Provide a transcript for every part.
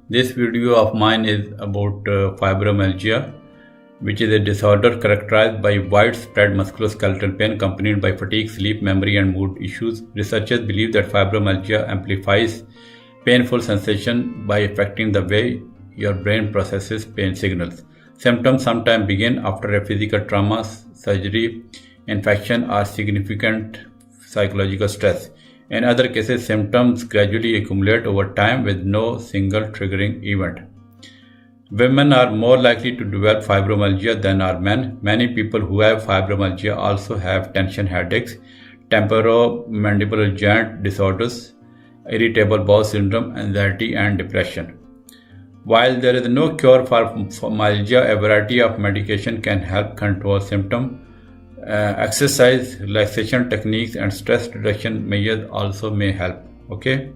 This video of mine is about fibromyalgia, which is a disorder characterized by widespread musculoskeletal pain accompanied by fatigue, sleep, memory, and mood issues. Researchers believe that fibromyalgia amplifies painful sensation by affecting the way your brain processes pain signals. Symptoms sometimes begin after a physical trauma, surgery, infection, or significant psychological stress. In other cases, symptoms gradually accumulate over time with no single triggering event. Women are more likely to develop fibromyalgia than are men. Many people who have fibromyalgia also have tension headaches, temporomandibular joint disorders, irritable bowel syndrome, anxiety, and depression. While there is no cure for myalgia, a variety of medication can help control symptoms. Exercise, relaxation techniques, and stress reduction measures also may help. Okay.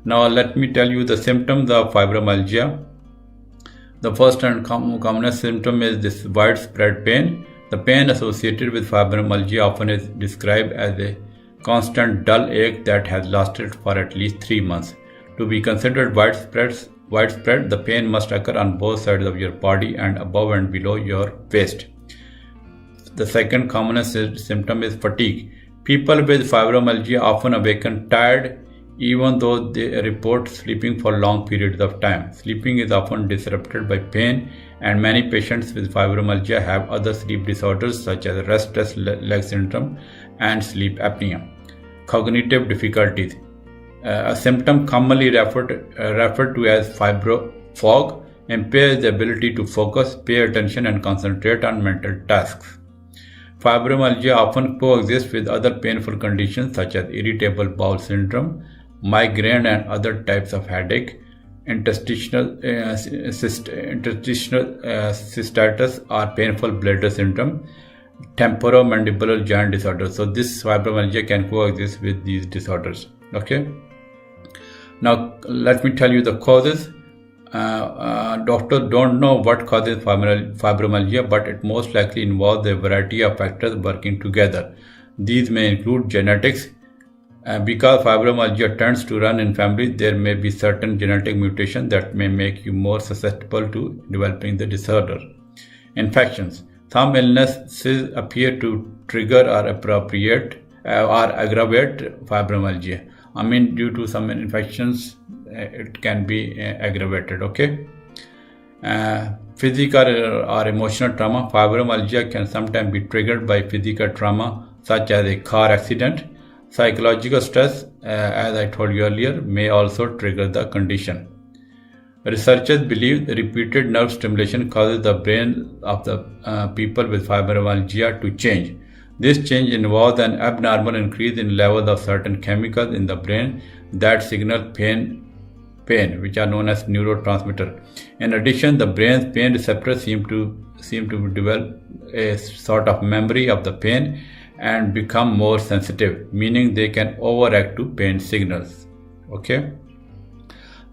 Now let me tell you the symptoms of fibromyalgia. The first and commonest symptom is this widespread pain. The pain associated with fibromyalgia often is described as a constant dull ache that has lasted for at least 3 months. To be considered widespread, the pain must occur on both sides of your body and above and below your waist. The second commonest symptom is fatigue. People with fibromyalgia often awaken tired even though they report sleeping for long periods of time. Sleeping is often disrupted by pain, and many patients with fibromyalgia have other sleep disorders such as restless leg syndrome and sleep apnea. Cognitive difficulties. A symptom commonly referred to as fibro-fog impairs the ability to focus, pay attention, and concentrate on mental tasks. Fibromyalgia often coexists with other painful conditions such as irritable bowel syndrome, migraine, and other types of headache, interstitial cystitis or painful bladder syndrome, temporomandibular joint disorder. So this fibromyalgia can coexist with these disorders. Okay. Now let me tell you the causes. Doctors don't know what causes fibromyalgia, but it most likely involves a variety of factors working together. These may include genetics. Because fibromyalgia tends to run in families, there may be certain genetic mutations that may make you more susceptible to developing the disorder. Infections. Some illnesses appear to trigger or aggravate fibromyalgia. Due to some infections, it can be aggravated. Okay. Physical or emotional trauma. Fibromyalgia can sometimes be triggered by physical trauma such as a car accident. Psychological stress, as I told you earlier, may also trigger the condition. Researchers believe repeated nerve stimulation causes the brain of the people with fibromyalgia to change. This change involves an abnormal increase in levels of certain chemicals in the brain that signal pain, which are known as neurotransmitter. In addition, the brain's pain receptors seem to develop a sort of memory of the pain and become more sensitive, meaning they can overact to pain signals. Okay.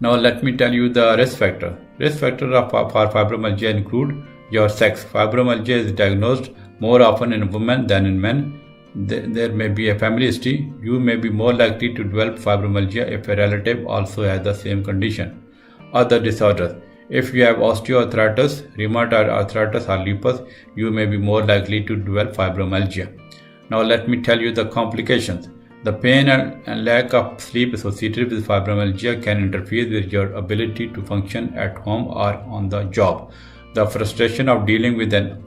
Now let me tell you the risk factor. Risk factors for fibromyalgia include your sex. Fibromyalgia is diagnosed more often in women than in men. There may be a family history. You may be more likely to develop fibromyalgia if a relative also has the same condition. Other disorders. If you have osteoarthritis, rheumatoid arthritis, or lupus, you may be more likely to develop fibromyalgia. Now let me tell you the complications. The pain and lack of sleep associated with fibromyalgia can interfere with your ability to function at home or on the job. The frustration of dealing with an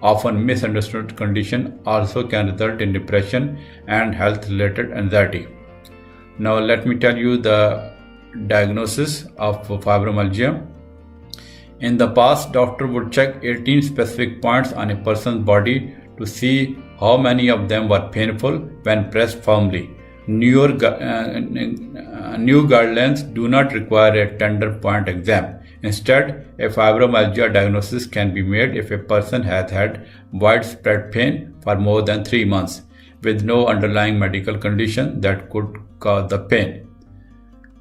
often misunderstood condition also can result in depression and health-related anxiety. Now let me tell you the diagnosis of fibromyalgia. In the past, doctor would check 18 specific points on a person's body to see how many of them were painful when pressed firmly. New guidelines do not require a tender point exam. Instead, a fibromyalgia diagnosis can be made if a person has had widespread pain for more than 3 months with no underlying medical condition that could cause the pain.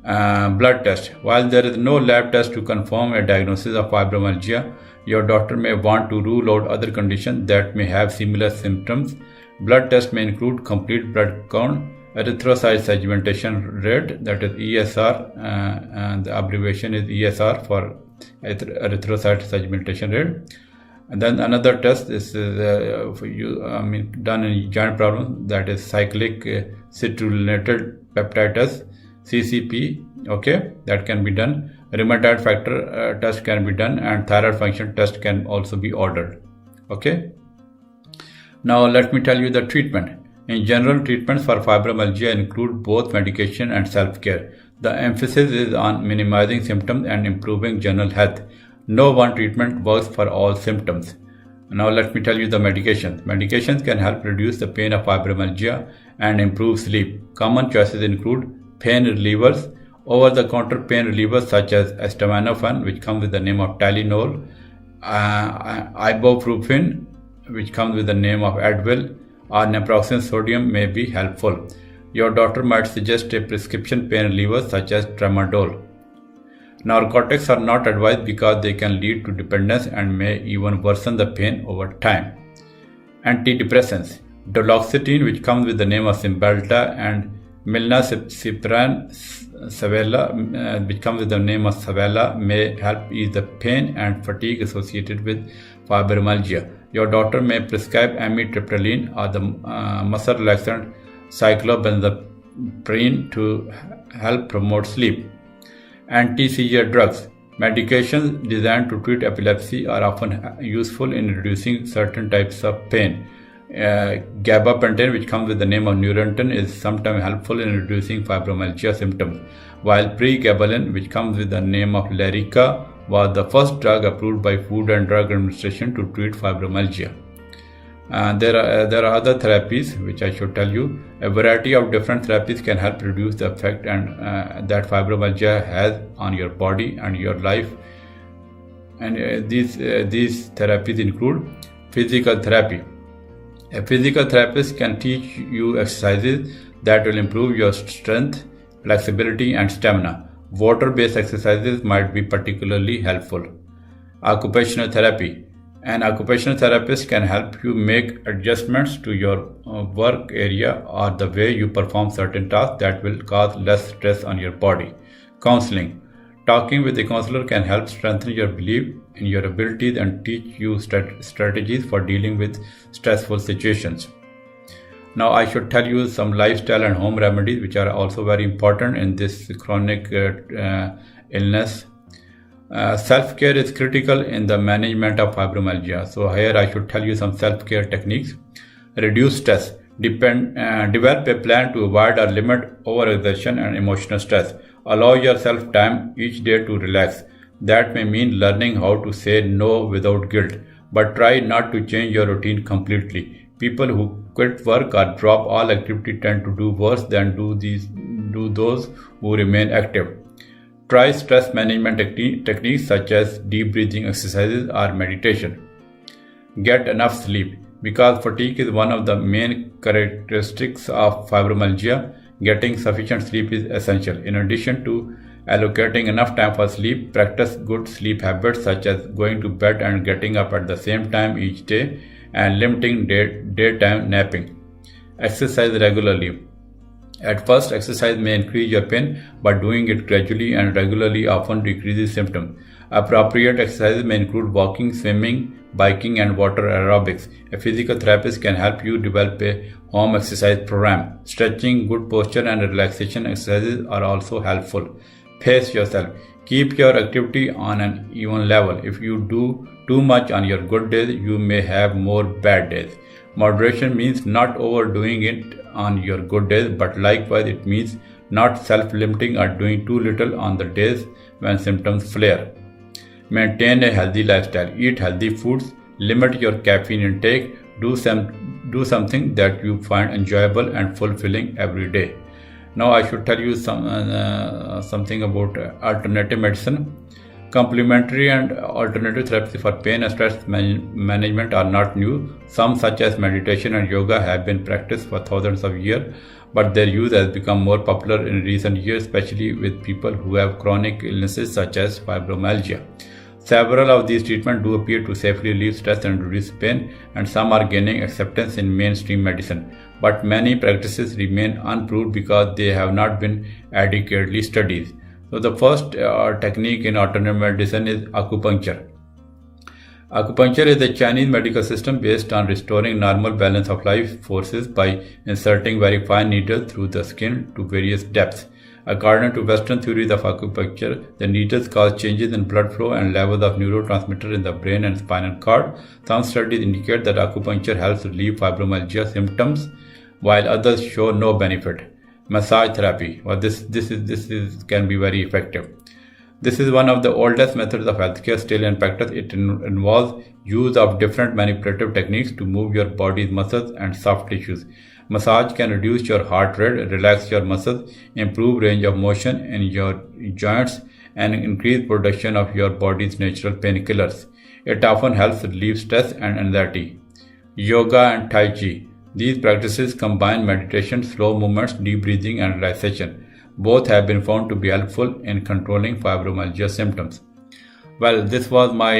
Blood test. While there is no lab test to confirm a diagnosis of fibromyalgia, your doctor may want to rule out other conditions that may have similar symptoms. Blood tests may include complete blood count, erythrocyte segmentation rate, that is ESR, and the abbreviation is ESR for erythrocyte segmentation rate. And then another test is done in joint problems, that is cyclic citrullineated peptide test, CCP. Okay, that can be done. Rheumatoid factor test can be done, and thyroid function test can also be ordered. Okay. Now let me tell you the treatment. In general, treatments for fibromyalgia include both medication and self-care. The emphasis is on minimizing symptoms and improving general health. No one treatment works for all symptoms. Now let me tell you the medications. Medications can help reduce the pain of fibromyalgia and improve sleep. Common choices include pain relievers, over-the-counter pain relievers such as acetaminophen, which comes with the name of Tylenol, ibuprofen, which comes with the name of Advil, or naproxen sodium may be helpful. Your doctor might suggest a prescription pain reliever such as tramadol. Narcotics are not advised because they can lead to dependence and may even worsen the pain over time. Antidepressants. Duloxetine, which comes with the name of Cymbalta, and milnacipran Savella, which comes with the name of Savella, may help ease the pain and fatigue associated with fibromyalgia. Your doctor may prescribe amitriptyline or the muscle relaxant cyclobenzaprine to help promote sleep. Anti-seizure drugs. Medications designed to treat epilepsy are often useful in reducing certain types of pain. Gabapentin, which comes with the name of Neurontin, is sometimes helpful in reducing fibromyalgia symptoms, while pregabalin, which comes with the name of Lyrica, was the first drug approved by Food and Drug Administration to treat fibromyalgia. There are other therapies which I should tell you. A variety of different therapies can help reduce the effect that fibromyalgia has on your body and your life. And these therapies include physical therapy. A physical therapist can teach you exercises that will improve your strength, flexibility, and stamina. Water-based exercises might be particularly helpful. Occupational therapy. An occupational therapist can help you make adjustments to your work area or the way you perform certain tasks that will cause less stress on your body. Counseling. Talking with a counselor can help strengthen your belief in your abilities and teach you strategies for dealing with stressful situations. Now I should tell you some lifestyle and home remedies which are also very important in this chronic illness. Self-care is critical in the management of fibromyalgia. So here I should tell you some self-care techniques. Reduce stress. Develop a plan to avoid or limit overexertion and emotional stress. Allow yourself time each day to relax. That may mean learning how to say no without guilt, but try not to change your routine completely. People who quit work or drop all activity tend to do worse than do those who remain active. Try stress management techniques such as deep breathing exercises or meditation. Get enough sleep. Because fatigue is one of the main characteristics of fibromyalgia, getting sufficient sleep is essential. In addition to allocating enough time for sleep, practice good sleep habits such as going to bed and getting up at the same time each day and limiting daytime napping. Exercise regularly. At first, exercise may increase your pain, but doing it gradually and regularly often decreases symptoms. Appropriate exercises may include walking, swimming, biking, and water aerobics. A physical therapist can help you develop a home exercise program. Stretching, good posture, and relaxation exercises are also helpful. Pace yourself. Keep your activity on an even level. If you do too much on your good days, you may have more bad days. Moderation means not overdoing it on your good days, but likewise it means not self-limiting or doing too little on the days when symptoms flare. Maintain a healthy lifestyle. Eat healthy foods. Limit your caffeine intake. Do something that you find enjoyable and fulfilling every day. Now I should tell you something about alternative medicine. Complementary and alternative therapies for pain and stress management are not new. Some, such as meditation and yoga, have been practiced for thousands of years, but their use has become more popular in recent years, especially with people who have chronic illnesses such as fibromyalgia. Several of these treatments do appear to safely relieve stress and reduce pain, and some are gaining acceptance in mainstream medicine. But many practices remain unproved because they have not been adequately studied. So the first technique in alternative medicine is acupuncture. Acupuncture is a Chinese medical system based on restoring normal balance of life forces by inserting very fine needles through the skin to various depths. According to Western theories of acupuncture, the needles cause changes in blood flow and levels of neurotransmitters in the brain and spinal cord. Some studies indicate that acupuncture helps relieve fibromyalgia symptoms, while others show no benefit. Massage therapy, this can be very effective. This is one of the oldest methods of healthcare still in practice. It involves use of different manipulative techniques to move your body's muscles and soft tissues. Massage can reduce your heart rate, relax your muscles, improve range of motion in your joints, and increase production of your body's natural painkillers. It often helps relieve stress and anxiety. Yoga and Tai Chi. These practices combine meditation, slow movements, deep breathing, and relaxation. Both have been found to be helpful in controlling fibromyalgia symptoms. Well, this was my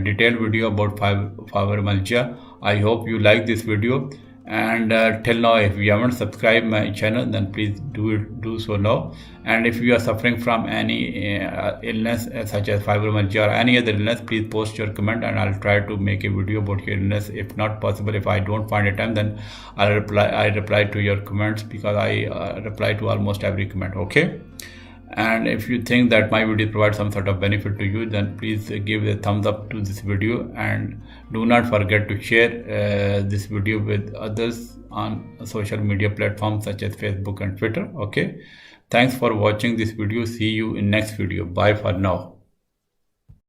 detailed video about fibromyalgia. I hope you like this video. And till now, if you haven't subscribed my channel, then please do so now. And if you are suffering from any illness such as fibromyalgia or any other illness, please post your comment and I'll try to make a video about your illness. If not possible, if I don't find a time, then I reply to your comments, because I reply to almost every comment. Okay. And if you think that my video provides some sort of benefit to you, then please give a thumbs up to this video, and do not forget to share this video with others on social media platforms such as Facebook and Twitter. Okay, thanks for watching this video. See you in next video. Bye for now.